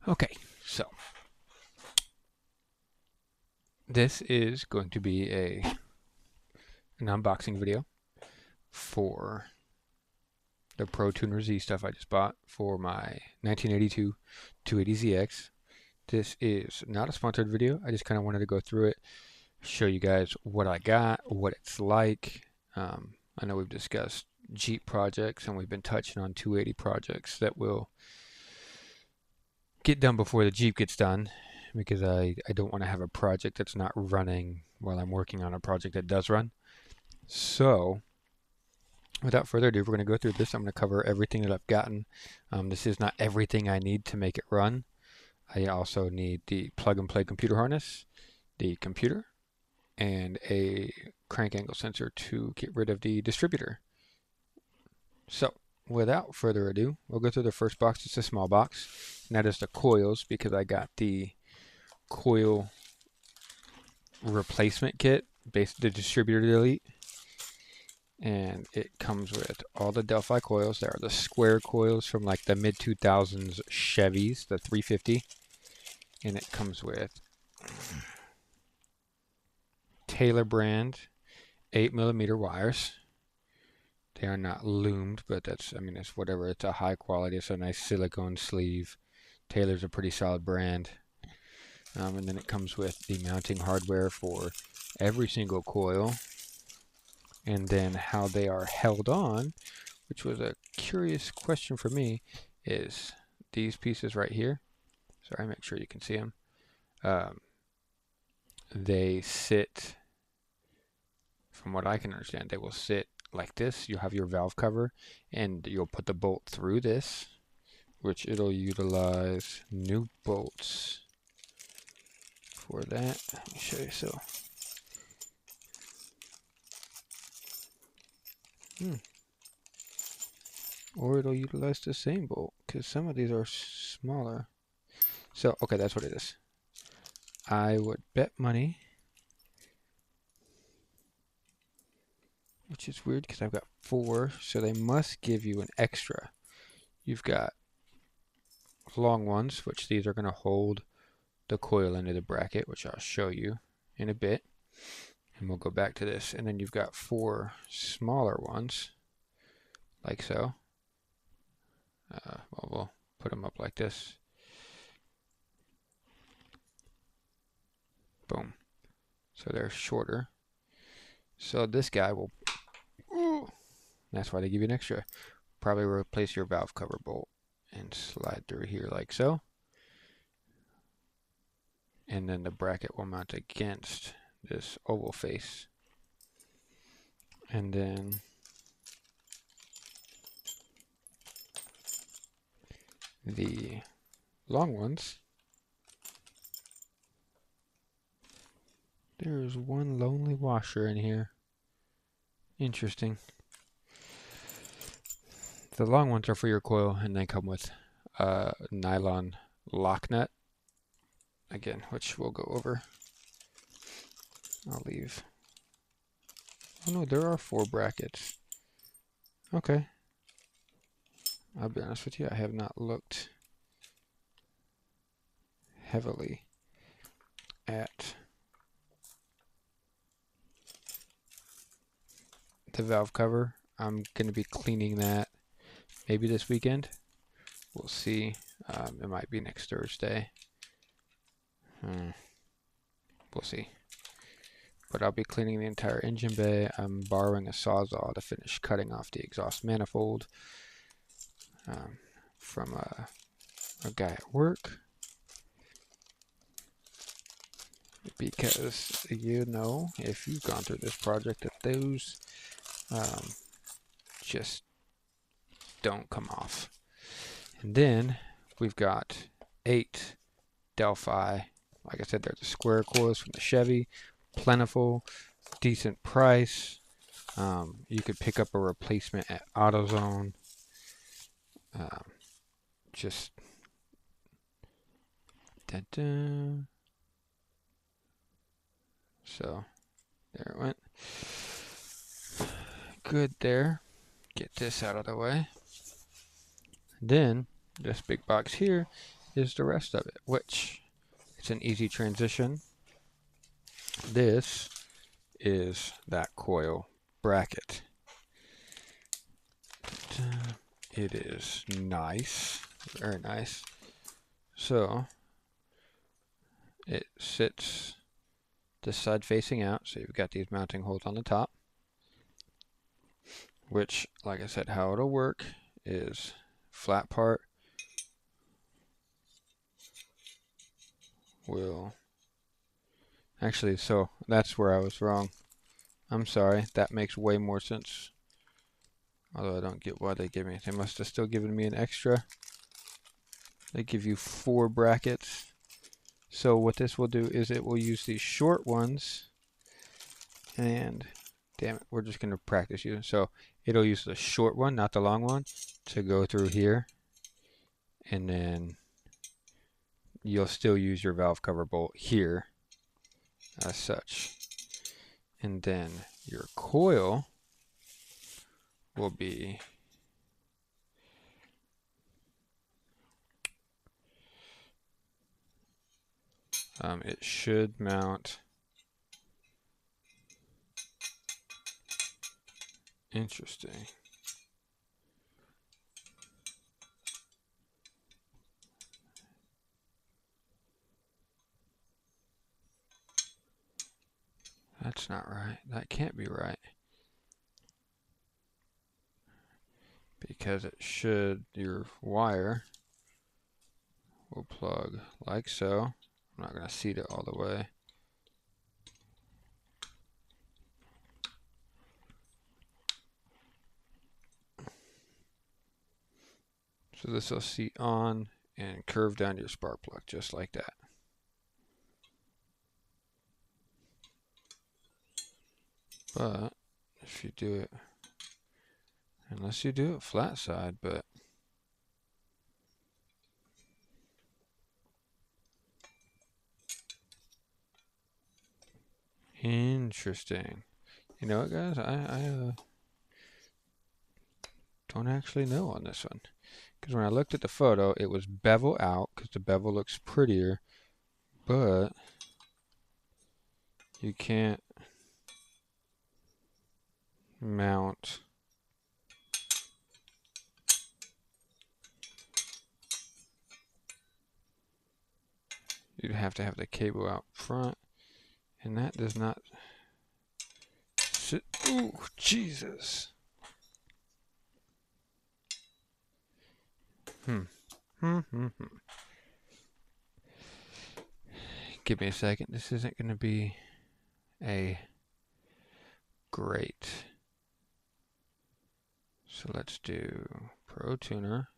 Okay, so this is going to be an unboxing video for the ProtunerZ stuff I just bought for my 1982 280ZX. This is not a sponsored video. I just kind of wanted to go through it, show you guys what I got, what it's like. I know we've discussed Jeep projects and we've been touching on 280 projects that will get done before the Jeep gets done, because I don't want to have a project that's not running while I'm working on a project that does run. So without further ado, we're going to go through this. I'm going to cover everything that I've gotten. This is not everything I need to make it run. I also need the plug and play computer harness, the computer, and a crank angle sensor to get rid of the distributor. So without further ado, we'll go through the first box. It's a small box, and that is the coils, because I got the coil replacement kit, the distributor delete, and it comes with all the Delphi coils. There are the square coils from like the mid 2000s Chevys, the 350, and it comes with Taylor brand 8mm wires. They are not loomed, but that's, I mean, it's whatever. It's a high quality. It's a nice silicone sleeve. Taylor's a pretty solid brand. And then it comes with the mounting hardware for every single coil, and then how they are held on, which was a curious question for me, is these pieces right here. Sorry, make sure you can see them. They sit, from what I can understand, they will sit like this. You'll have your valve cover, and you'll put the bolt through this, which it'll utilize new bolts for that. Let me show you. So or it'll utilize the same bolt, because some of these are smaller. So okay, that's what it is. I would bet money, which is weird because I've got 4, so they must give you an extra. You've got long ones, which these are going to hold the coil into the bracket, which I'll show you in a bit, and we'll go back to this. And then you've got 4 smaller ones, like so. Well, we'll put them up like this. Boom. So they're shorter. So this guy will, that's why they give you an extra. Probably replace your valve cover bolt and slide through here like so. And then the bracket will mount against this oval face. And then the long ones, there's one lonely washer in here. Interesting. The long ones are for your coil, and they come with a nylon lock nut, again, which we'll go over. I'll leave. Oh no, there are 4 brackets. Okay. I'll be honest with you, I have not looked heavily at the valve cover. I'm going to be cleaning that maybe this weekend. We'll see. It might be next Thursday. We'll see. But I'll be cleaning the entire engine bay. I'm borrowing a Sawzall to finish cutting off the exhaust manifold from a guy at work. Because, you know, if you've gone through this project, that those just don't come off. And then we've got 8 Delphi. Like I said, they're the square coils from the Chevy. Plentiful, decent price. You could pick up a replacement at AutoZone. Just so there it went. Good there. Get this out of the way. Then this big box here is the rest of it, which it's an easy transition. This is that coil bracket. It is nice, very nice. So it sits this side facing out, so you've got these mounting holes on the top, which, like I said, how it'll work is flat part will actually, so that's where I was wrong. I'm sorry, that makes way more sense. Although I don't get why they give me, they must have still given me an extra. They give you 4 brackets. So what this will do is it will use these short ones, and damn it, we're just going to practice you. So it'll use the short one, not the long one, to go through here, and then you'll still use your valve cover bolt here as such. And then your coil will be it should mount interesting. That's not right. That can't be right. Because it should, your wire will plug like so. I'm not going to seat it all the way. So this will seat on and curve down your spark plug just like that. But if you do it, unless you do it flat side, but interesting. You know what, guys? I don't actually know on this one. Because when I looked at the photo, it was bevel out, because the bevel looks prettier, but you can't mount you'd have to have the cable out front, and that does not sit. Ooh, Jesus. Give me a second. This isn't going to be a great. So let's do ProTuner.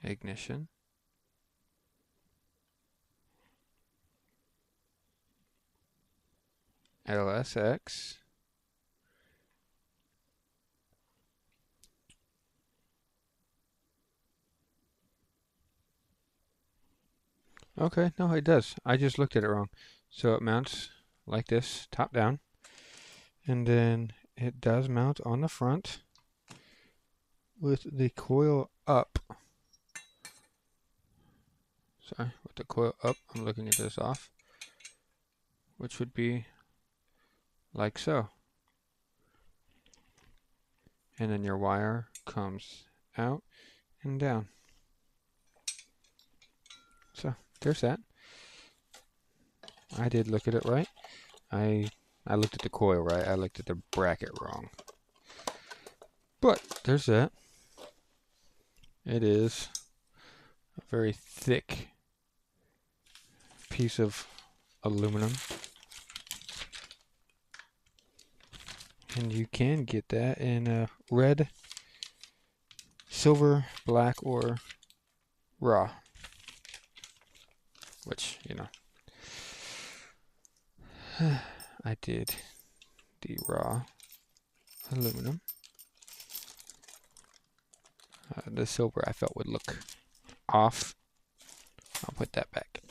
Ignition. LSX. Okay, no, it does. I just looked at it wrong. So it mounts like this, top down. And then it does mount on the front with the coil up. Sorry, with the coil up, I'm looking at this off, which would be like so. And then your wire comes out and down. So there's that. I did look at it right. I looked at the coil right. I looked at the bracket wrong. But there's that. It is a very thick piece of aluminum. And you can get that in red, silver, black, or raw. Which, you know, I did the raw aluminum. The silver I felt would look off. I'll put that back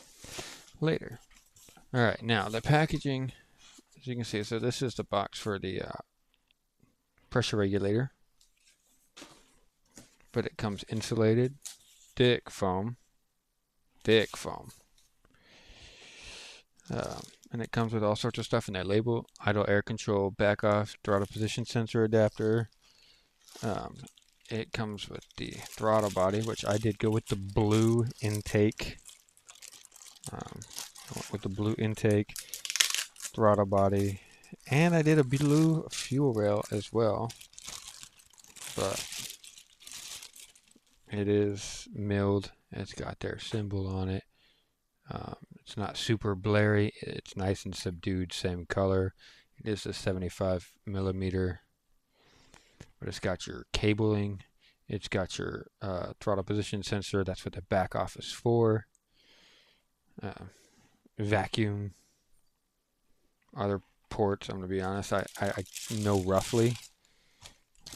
later. Alright, now the packaging, as you can see, so this is the box for the pressure regulator, but it comes insulated, thick foam. And it comes with all sorts of stuff in there. Label, idle air control, back off, throttle position sensor adapter. It comes with the throttle body, which I did go with the blue intake. With the blue intake, throttle body, and I did a blue fuel rail as well. But it is milled. It's got their symbol on it. It's not super blurry. It's nice and subdued, same color. It is a 75 millimeter, but it's got your cabling. It's got your throttle position sensor. That's what the back off is for. Vacuum. Other ports, I'm going to be honest, I know roughly.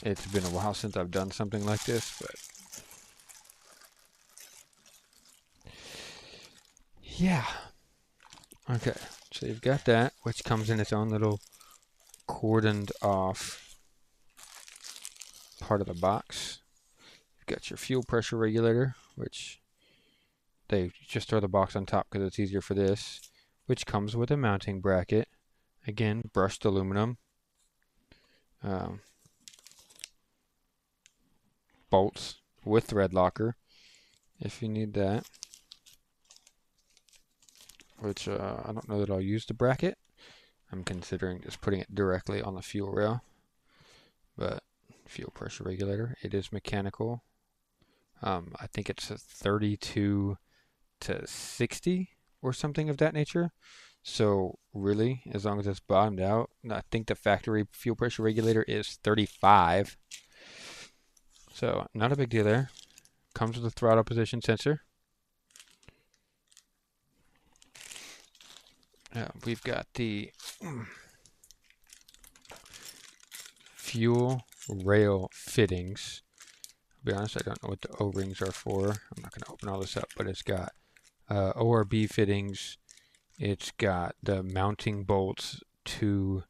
It's been a while since I've done something like this, but yeah. Okay, so you've got that, which comes in its own little cordoned off part of the box. You've got your fuel pressure regulator, which they just throw the box on top because it's easier for this, which comes with a mounting bracket. Again, brushed aluminum. Bolts with thread locker if you need that. Which I don't know that I'll use the bracket. I'm considering just putting it directly on the fuel rail. But fuel pressure regulator, it is mechanical. I think it's a 32 to 60 or something of that nature. So really, as long as it's bottomed out, I think the factory fuel pressure regulator is 35. So not a big deal there. Comes with a throttle position sensor. We've got the fuel rail fittings. I'll be honest, I don't know what the O-rings are for. I'm not going to open all this up, but it's got ORB fittings. It's got the mounting bolts to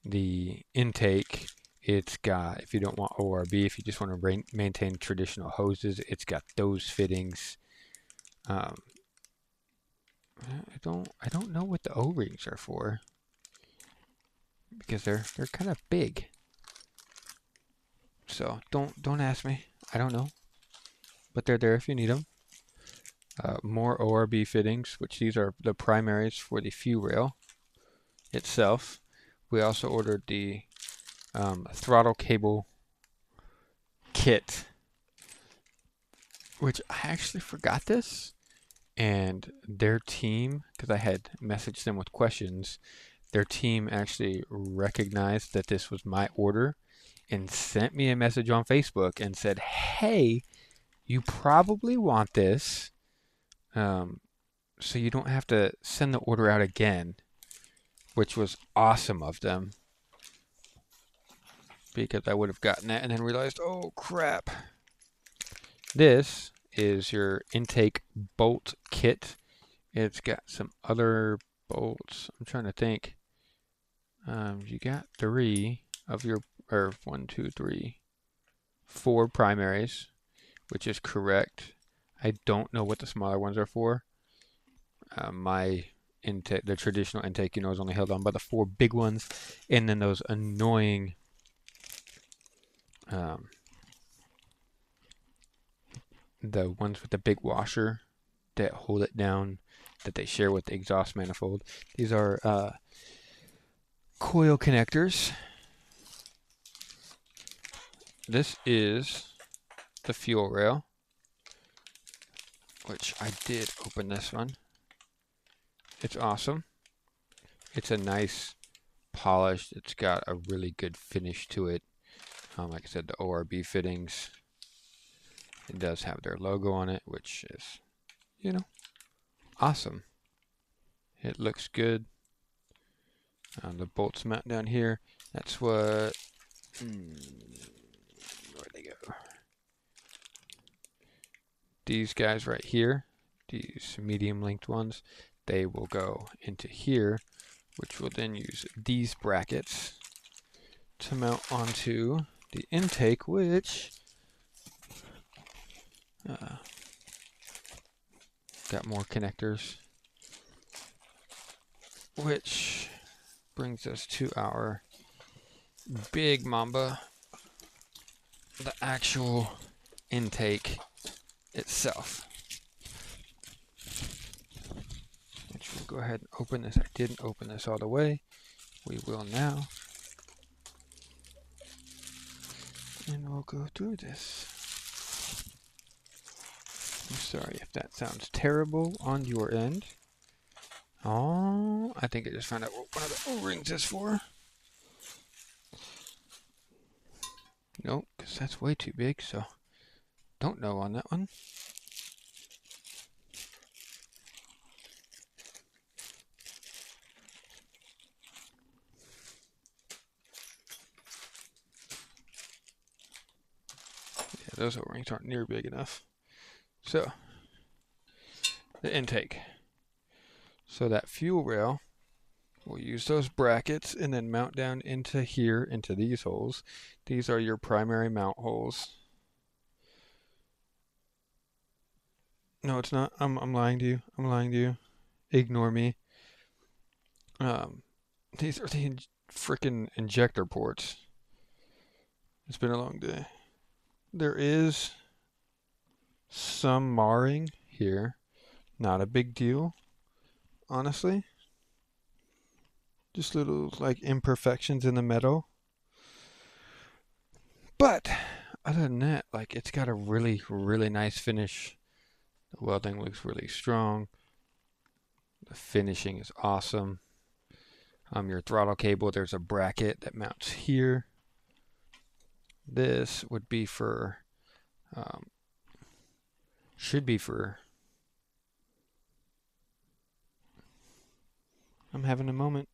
the intake. It's got, if you don't want ORB, if you just want to maintain traditional hoses, it's got those fittings. I don't know what the O-rings are for because they're kind of big. So don't ask me. I don't know, but they're there if you need them. More ORB fittings, which these are the primaries for the fuel rail itself. We also ordered the throttle cable kit, which I actually forgot this. And their team, because I had messaged them with questions, their team actually recognized that this was my order and sent me a message on Facebook and said, hey, you probably want this, so you don't have to send the order out again, which was awesome of them, because I would have gotten that and then realized, oh crap. This is your intake bolt kit. It's got some other bolts. I'm trying to think. You got 3 of your, or 1, 2, 3, 4 primaries, which is correct. I don't know what the smaller ones are for. My intake, the traditional intake, you know, is only held on by the 4 big ones, and then those annoying the ones with the big washer that hold it down, that they share with the exhaust manifold. These are coil connectors. This is the fuel rail, which I did open this one. It's awesome. It's a nice polished, it's got a really good finish to it. Like I said, the ORB fittings. It does have their logo on it, which is, you know, awesome. It looks good. The bolts mount down here. That's what, where'd they go? These guys right here, these medium length ones, they will go into here, which will then use these brackets to mount onto the intake, which got more connectors, which brings us to our big mamba, the actual intake itself. Which we'll go ahead and open this. I didn't open this all the way. We will now. And we'll go through this. I'm sorry if that sounds terrible on your end. Oh, I think I just found out what one of the O-rings is for. Nope, because that's way too big, so don't know on that one. Yeah, those O-rings aren't near big enough. So, the intake. So that fuel rail, we'll use those brackets and then mount down into here, into these holes. These are your primary mount holes. No, it's not. I'm lying to you. I'm lying to you. Ignore me. These are the frickin' injector ports. It's been a long day. There is some marring here. Not a big deal, honestly. Just little like imperfections in the metal. But other than that, like it's got a really, really nice finish. The welding looks really strong. The finishing is awesome. Your throttle cable, there's a bracket that mounts here. This would be for, should be for, I'm having a moment,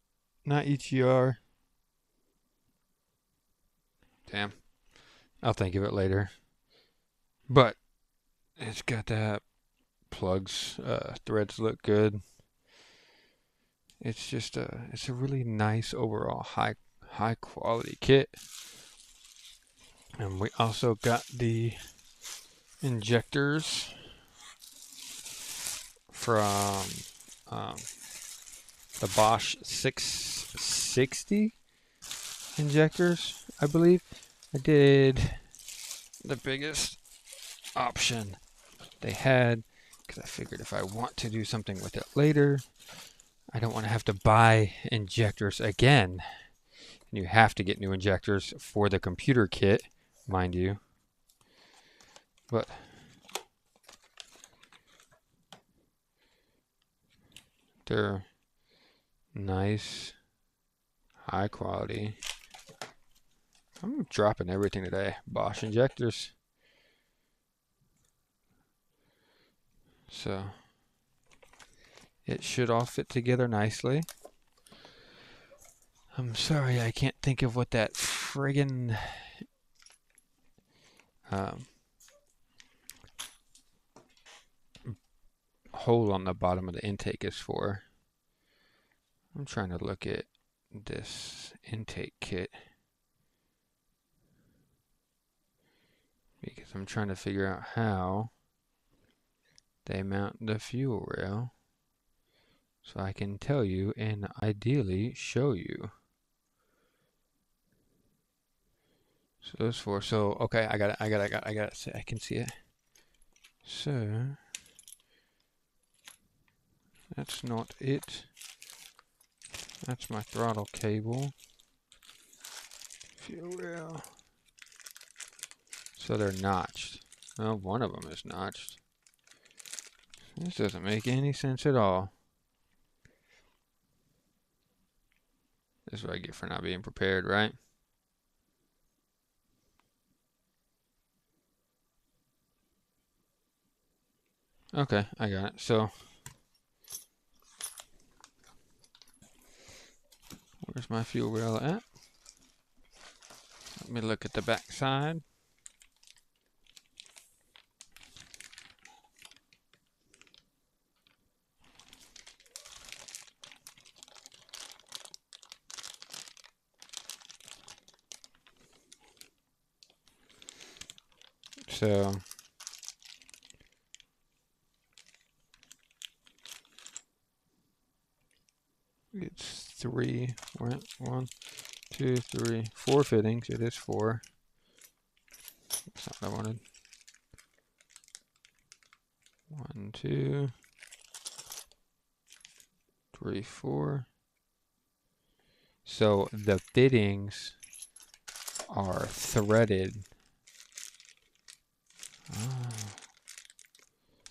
not EGR. Damn, I'll think of it later. But it's got that plugs, threads look good. It's just it's a really nice overall high quality kit. And we also got the injectors from the Bosch 660 injectors, I believe. I did the biggest option they had because I figured if I want to do something with it later, I don't want to have to buy injectors again. And you have to get new injectors for the computer kit, mind you. But they're nice, high quality. I'm dropping everything today. Bosch injectors. So it should all fit together nicely. I'm sorry I can't think of what that friggin' hole on the bottom of the intake is for. I'm trying to look at this intake kit because I'm trying to figure out how they mount the fuel rail so I can tell you and ideally show you. So those four. So okay, I got it. I can see it. So that's not it. That's my throttle cable. Fuel rail. So they're notched. Well, one of them is notched. This doesn't make any sense at all. This is what I get for not being prepared, right? Okay, I got it. So, where's my fuel rail at? Let me look at the back side. So it's 3, 1, 2, 3, 4 fittings. It is 4. That's not what I wanted. 1, 2, 3, 4. So the fittings are threaded. Oh.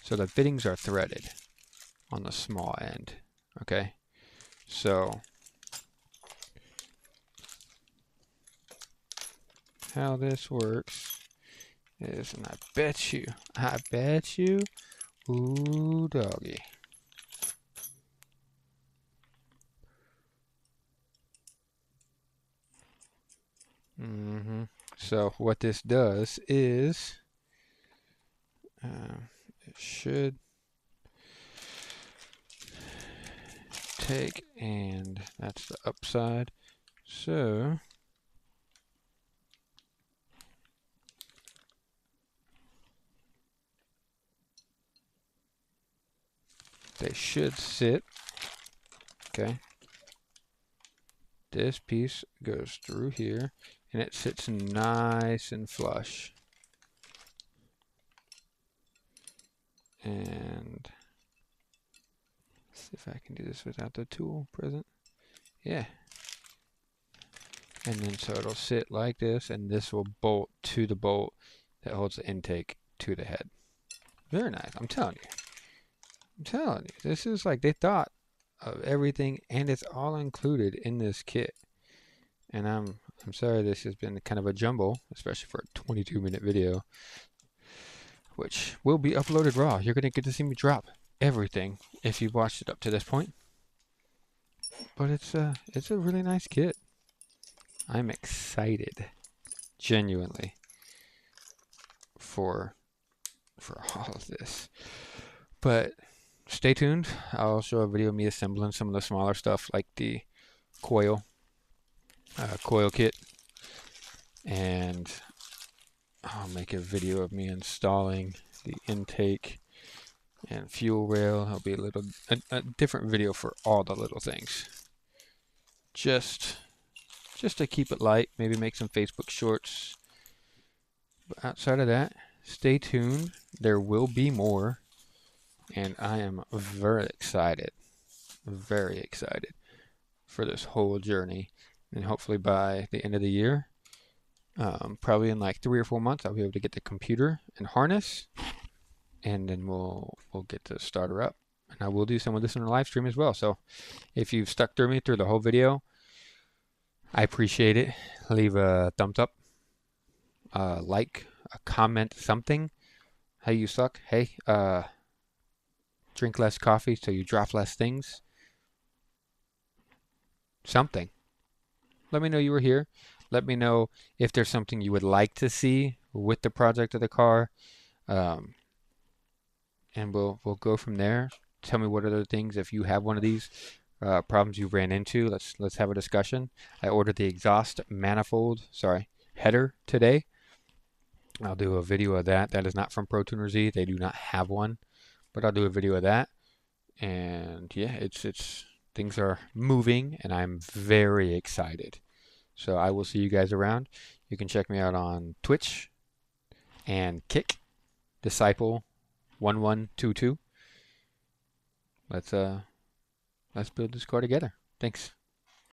So the fittings are threaded on the small end. Okay. So how this works is, and I bet you, ooh doggy. So what this does is, it should take, and that's the upside. So they should sit. Okay. This piece goes through here, and it sits nice and flush. And let's see if I can do this without the tool present. Yeah. And then so it'll sit like this, and this will bolt to the bolt that holds the intake to the head. Very nice. I'm telling you, this is like, they thought of everything, and it's all included in this kit. And I'm sorry this has been kind of a jumble, especially for a 22-minute video, which will be uploaded raw. You're gonna get to see me drop everything if you've watched it up to this point. But it's a really nice kit. I'm excited, genuinely, for all of this. But stay tuned. I'll show a video of me assembling some of the smaller stuff, like the coil kit, and I'll make a video of me installing the intake and fuel rail. It'll be a different video for all the little things. Just to keep it light, maybe make some Facebook shorts. But outside of that, stay tuned. There will be more, and I am very excited for this whole journey. And hopefully by the end of the year, probably in like 3 or 4 months, I'll be able to get the computer and harness, and then we'll get the starter up. And I will do some of this in a live stream as well. So if you've stuck through me through the whole video, I appreciate it. Leave a thumbs up, like, a comment, something. Hey, you suck. Hey, drink less coffee so you drop less things. Something. Let me know you were here. Let me know if there's something you would like to see with the project of the car. And we'll go from there. Tell me what other things, if you have one of these problems you ran into. Let's have a discussion. I ordered the exhaust header today. I'll do a video of that. That is not from ProtunerZ. They do not have one, but I'll do a video of that. And yeah, it's things are moving, and I'm very excited. So I will see you guys around. You can check me out on Twitch and Kick, Disciple1122. Let's build this car together. Thanks.